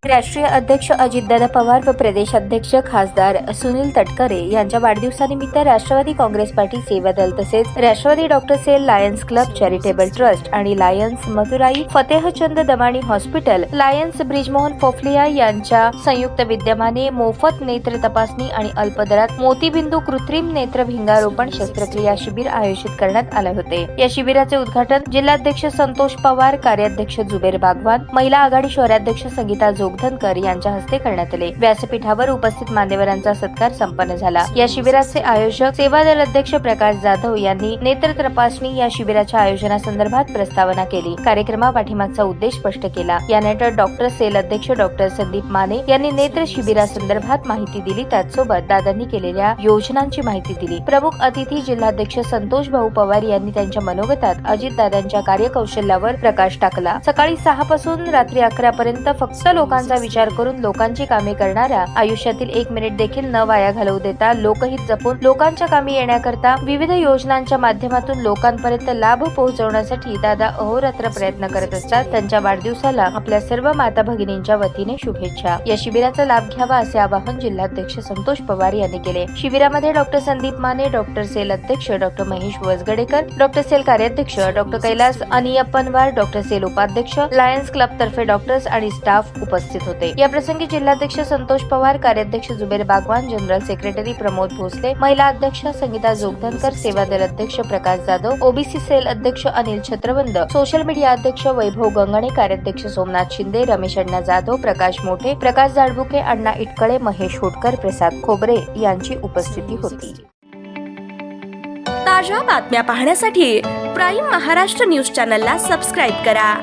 राष्ट्रीय अध्यक्ष अजितदादा पवार व प्रदेशाध्यक्ष खासदार सुनील तटकरे यांच्या वाढदिवसानिमित्त राष्ट्रवादी काँग्रेस पार्टी सेवा दल तसेच Rashtrawadi doctor cell lions club charitable trust आणि lions Mathurai Fatehchand Damani hospital lions Brijmohan Fofalia यांच्या संयुक्त विद्यमाने मोफत नेत्र तपासणी आणि अल्प दरात मोतीबिंदू कृत्रिम नेत्र भिंगारोपण शस्त्रक्रिया शिबिर आयोजित करण्यात आले होते। या शिबिराचे उद्घाटन जिल्हाध्यक्ष संतोष पवार, कार्याध्यक्ष जुबेर बागवान, महिला आघाडी शहराध्यक्ष संगीता जोगधनकर यांच्या हस्ते करण्यात आले। व्यासपीठावर उपस्थित मान्यवरांचा सत्कार संपन्न झाला। या शिबिराचे आयोजक सेवा दल अध्यक्ष प्रकाश जाधव यांनी नेत्र तपासणी या शिबिराच्या आयोजनासंदर्भात प्रस्तावना केली। कार्यक्रमापाठीमागचा उद्देश स्पष्ट केला। यानंतर डॉक्टर सेल अध्यक्ष डॉक्टर संदीप माने यांनी नेत्र शिबिरासंदर्भात माहिती दिली। त्याचसोबत दादांनी केलेल्या योजनांची माहिती दिली। प्रमुख अतिथी जिल्हाध्यक्ष संतोष भाऊ पवार यांनी त्यांच्या मनोगतात अजितदादांच्या कार्यकौशल्यावर प्रकाश टाकला। सकाळी 6 पासून रात्री 11 पर्यंत फक्त लोकांचा विचार करून लोकांची कामे करणाऱ्या, आयुष्यातील 1 मिनिट देखील न वाया घालवू देता लोकहित जपून लोकांच्या कामी येण्याकरता विविध योजनांच्या माध्यमातून लोकांपर्यंत लाभ पोहोचवण्यासाठी दादा अहोरात्र प्रयत्न करत असतात। त्यांच्या वाढदिवसाला आपल्या सर्व माता भगिनींच्या वतीने शुभेच्छा। या शिबिराचा लाभ घ्यावा असे आवाहन जिल्हाध्यक्ष संतोष पवार यांनी केले। शिबिरामध्ये doctor Sandeep Mane, doctor cell अध्यक्ष doctor Mahesh Vasgadekar, doctor cell कार्याध्यक्ष doctor Kailas Aniyappanwar, doctor cell उपाध्यक्ष, लायन्स क्लब तर्फे डॉक्टर्स आणि स्टाफ उपस्थित होते। या प्रसंगी जिल्हाध्यक्ष संतोष पवार, कार्याध्यक्ष जुबेर बागवान, जनरल सेक्रेटरी प्रमोद भोसले, महिला अध्यक्ष संगीता जोगधनकर, सेवा दल अध्यक्ष प्रकाश जाधव, ओबीसी सेल अध्यक्ष अनिल छत्रवंद, सोशल मीडिया अध्यक्ष वैभव गंगणे, कार्याध्यक्ष सोमनाथ शिंदे, रमेश अण्णा जाधव, प्रकाश मोठे, प्रकाश जाडबुके, अण्णा इटकळे, महेश होटकर, प्रसाद खोबरे यांची उपस्थिती होती। ताज्या बातम्या पाहण्यासाठी प्राईम महाराष्ट्र न्यूज चॅनलला सबस्क्राईब करा।